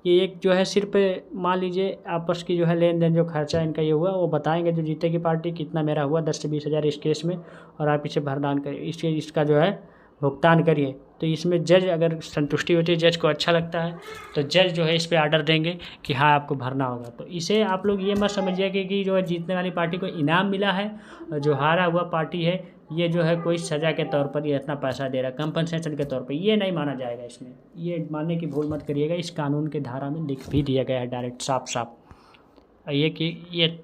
ये एक जो है सिर्फ मान लीजिए आपस की जो है लेन देन जो खर्चा इनका ये हुआ वो बताएंगे, जो जीतेगी पार्टी कितना मेरा हुआ 10 से 20 हज़ार इस केस में, और आप इसे भरदान करिए, इसका जो है भुगतान करिए। तो इसमें जज अगर संतुष्टि होती है, जज को अच्छा लगता है, तो जज जो है इस पर आर्डर देंगे कि हाँ आपको भरना होगा। तो इसे आप लोग ये मत समझिए कि जो है जीतने वाली पार्टी को इनाम मिला है और जो हारा हुआ पार्टी है ये जो है कोई सज़ा के तौर पर ये इतना पैसा दे रहा है, कंपनसेशन के तौर पर, ये नहीं माना जाएगा। इसमें ये मानने की भूल मत करिएगा, इस कानून के धारा में लिख भी दिया गया है डायरेक्ट साफ साफ ये कि ये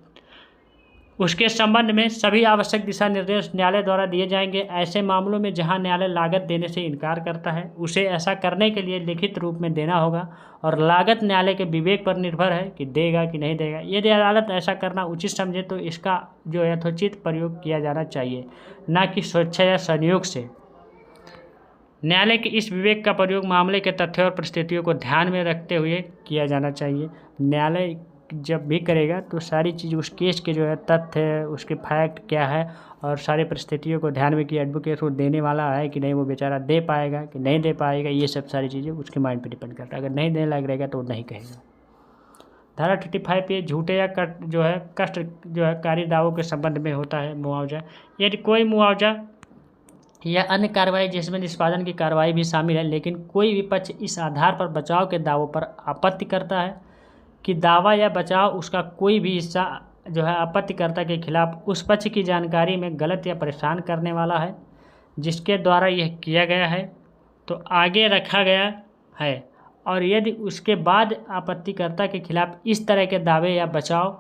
उसके संबंध में सभी आवश्यक दिशा निर्देश न्यायालय द्वारा दिए जाएंगे। ऐसे मामलों में जहां न्यायालय लागत देने से इनकार करता है उसे ऐसा करने के लिए लिखित रूप में देना होगा, और लागत न्यायालय के विवेक पर निर्भर है कि देगा कि नहीं देगा। यदि अदालत ऐसा करना उचित समझे तो इसका जो यथोचित प्रयोग किया जाना चाहिए, न कि स्वेच्छा या संयोग से। न्यायालय के इस विवेक का प्रयोग मामले के तथ्यों और परिस्थितियों को ध्यान में रखते हुए किया जाना चाहिए। न्यायालय जब भी करेगा तो सारी चीज़ उस केस के जो है तथ्य, उसके फैक्ट क्या है और सारी परिस्थितियों को ध्यान में कि एडवोकेट वो देने वाला है कि नहीं, वो बेचारा दे पाएगा कि नहीं दे पाएगा, ये सब सारी चीज़ें उसके माइंड पे डिपेंड करता है। अगर नहीं देने लायक रहेगा तो वो नहीं कहेगा। धारा 35 पे झूठे या कष्ट जो है कारी दावों के संबंध में होता है मुआवजा। यदि कोई मुआवजा या अन्य कार्रवाई जिसमें निष्पादन की कार्रवाई भी शामिल है, लेकिन कोई भी पक्ष इस आधार पर बचाव के दावों पर आपत्ति करता है कि दावा या बचाव उसका कोई भी हिस्सा जो है आपत्तिकर्ता के खिलाफ उस पक्ष की जानकारी में गलत या परेशान करने वाला है जिसके द्वारा यह किया गया है, तो आगे रखा गया है, और यदि उसके बाद आपत्तिकर्ता के खिलाफ इस तरह के दावे या बचाव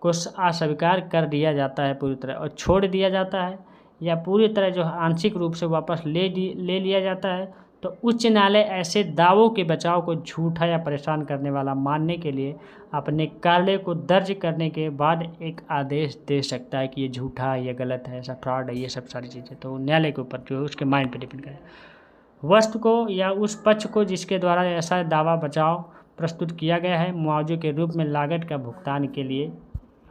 को अस्वीकार कर दिया जाता है पूरी तरह और छोड़ दिया जाता है, या पूरी तरह जो आंशिक रूप से वापस ले लिया जाता है, तो उच्च न्यायालय ऐसे दावों के बचाव को झूठा या परेशान करने वाला मानने के लिए अपने कार्य को दर्ज करने के बाद एक आदेश दे सकता है कि ये झूठा है, ये गलत है, ऐसा फ्रॉड है, ये सब सारी चीज़ें। तो न्यायालय के ऊपर जो है उसके माइंड पे डिपेंड करे, वस्तु को या उस पक्ष को जिसके द्वारा ऐसा दावा बचाव प्रस्तुत किया गया है मुआवजे के रूप में लागत का भुगतान के लिए।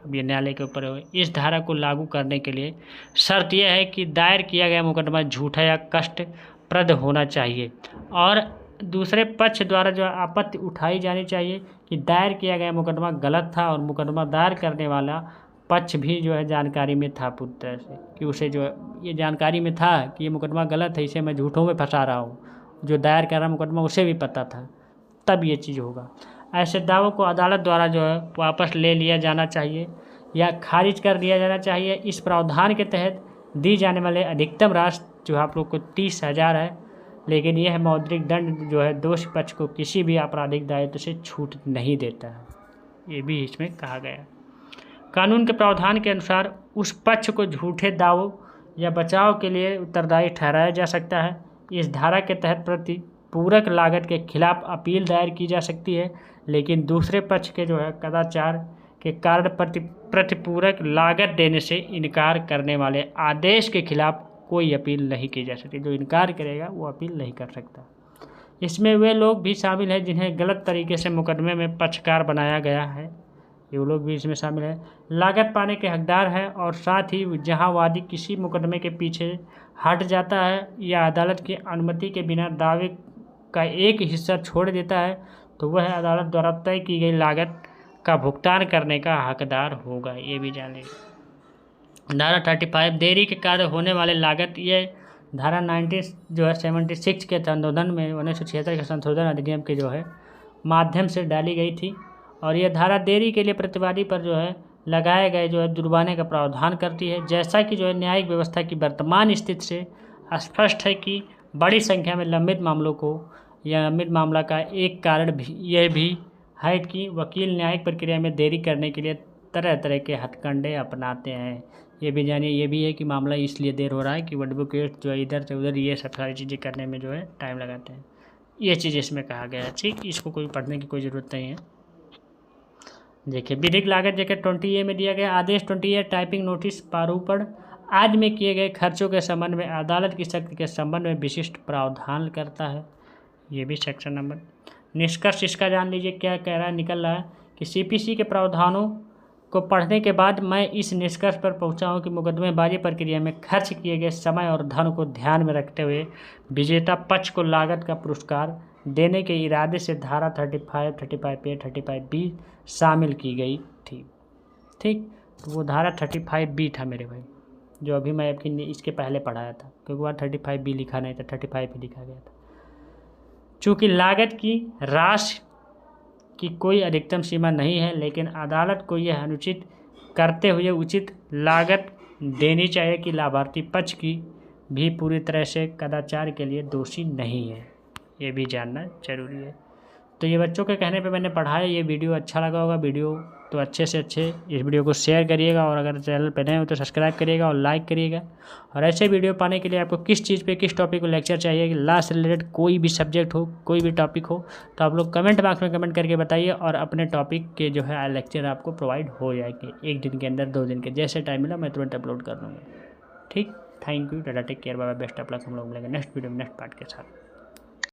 अब ये न्यायालय के ऊपर है। इस धारा को लागू करने के लिए शर्त यह है कि दायर किया गया मुकदमा झूठा या कष्टप्रद होना चाहिए, और दूसरे पक्ष द्वारा जो आपत्ति उठाई जानी चाहिए कि दायर किया गया मुकदमा गलत था और मुकदमा दायर करने वाला पक्ष भी जो है जानकारी में था पूरी तरह से, कि उसे जो है ये जानकारी में था कि ये मुकदमा गलत है, इसे मैं झूठों में फंसा रहा हूँ, जो दायर कर रहा मुकदमा उसे भी पता था, तब ये चीज़ होगा। ऐसे दावों को अदालत द्वारा जो है वापस ले लिया जाना चाहिए या खारिज कर दिया जाना चाहिए। इस प्रावधान के तहत दी जाने वाले अधिकतम राशि जो आप लोग को 30,000 है, लेकिन यह मौद्रिक दंड जो है दोषी पक्ष को किसी भी आपराधिक दायित्व से छूट नहीं देता है, ये भी इसमें कहा गया। कानून के प्रावधान के अनुसार उस पक्ष को झूठे दावों या बचाव के लिए उत्तरदायी ठहराया जा सकता है। इस धारा के तहत प्रतिपूरक लागत के खिलाफ अपील दायर की जा सकती है, लेकिन दूसरे पक्ष के जो है कदाचार के कारण प्रतिपूरक लागत देने से इनकार करने वाले आदेश के खिलाफ कोई अपील नहीं की जा सकती। जो इनकार करेगा वो अपील नहीं कर सकता। इसमें वे लोग भी शामिल हैं जिन्हें गलत तरीके से मुकदमे में पक्षकार बनाया गया है, ये लोग भी इसमें शामिल हैं। लागत पाने के हकदार हैं, और साथ ही जहां वादी किसी मुकदमे के पीछे हट जाता है या अदालत की अनुमति के बिना दावे का एक हिस्सा छोड़ देता है, तो वह अदालत द्वारा तय की गई लागत का भुगतान करने का हकदार होगा, ये भी जान लीजिए। धारा 35 देरी के कारण होने वाले लागत, ये धारा 76 के संशोधन में 1976 के संशोधन अधिनियम के जो है माध्यम से डाली गई थी, और यह धारा देरी के लिए प्रतिवादी पर जो है लगाए गए जो है जुर्माने का प्रावधान करती है। जैसा कि जो है न्यायिक व्यवस्था की वर्तमान स्थिति से स्पष्ट है कि बड़ी संख्या में लंबित मामलों को या लंबित मामला का एक कारण भी यह भी है कि वकील न्यायिक प्रक्रिया में देरी करने के लिए तरह तरह के हथकंडे अपनाते हैं। ये भी जानिए, ये भी है कि मामला इसलिए देर हो रहा है कि एडवोकेट जो है इधर से उधर ये सब सारी चीज़ें करने में जो है टाइम लगाते हैं। ये चीज़ इसमें कहा गया है, ठीक, इसको कोई पढ़ने की कोई ज़रूरत नहीं है। देखिए विधिक लागत जैकेट 20A में दिया गया आदेश 20A टाइपिंग नोटिस प्रारूपण आदि में किए गए खर्चों के संबंध में अदालत की शक्ति के संबंध में विशिष्ट प्रावधान करता है। ये भी सेक्शन नंबर। निष्कर्ष इसका जान लीजिए क्या कह रहा है, निकल रहा है कि CPC के प्रावधानों को पढ़ने के बाद मैं इस निष्कर्ष पर पहुंचा हूं कि मुकदमेबाजी प्रक्रिया में खर्च किए गए समय और धन को ध्यान में रखते हुए विजेता पक्ष को लागत का पुरस्कार देने के इरादे से धारा 35, 35A, 35B शामिल की गई थी। ठीक, तो वो धारा 35B था मेरे भाई, जो अभी मैं आपकी इसके पहले पढ़ाया था, क्योंकि वहाँ 35B लिखा नहीं था, 35 ही लिखा गया था। चूँकि लागत की राशि की कोई अधिकतम सीमा नहीं है, लेकिन अदालत को यह अनुचित करते हुए उचित लागत देनी चाहिए कि लाभार्थी पक्ष की भी पूरी तरह से कदाचार के लिए दोषी नहीं है, ये भी जानना जरूरी है। तो ये बच्चों के कहने पे मैंने पढ़ाया। ये वीडियो अच्छा लगा होगा, वीडियो तो अच्छे से अच्छे इस वीडियो को शेयर करिएगा, और अगर चैनल पर नए हो तो सब्सक्राइब करिएगा और लाइक करिएगा। और ऐसे वीडियो पाने के लिए आपको किस चीज़ पे, किस टॉपिक को लेक्चर चाहिए, कि लॉ से रिलेटेड कोई भी सब्जेक्ट हो, कोई भी टॉपिक हो, तो आप लोग कमेंट बॉक्स में कमेंट करके बताइए, और अपने टॉपिक के जो है लेक्चर आपको प्रोवाइड हो जाएंगे 1 दिन के अंदर, 2 दिन के, जैसे टाइम मिला मैं तुरंत अपलोड कर दूँगा। ठीक, thank you, tata, take care, bye bye, best of luck. हम लोग मिलेंगे नेक्स्ट वीडियो में नेक्स्ट पार्ट के साथ।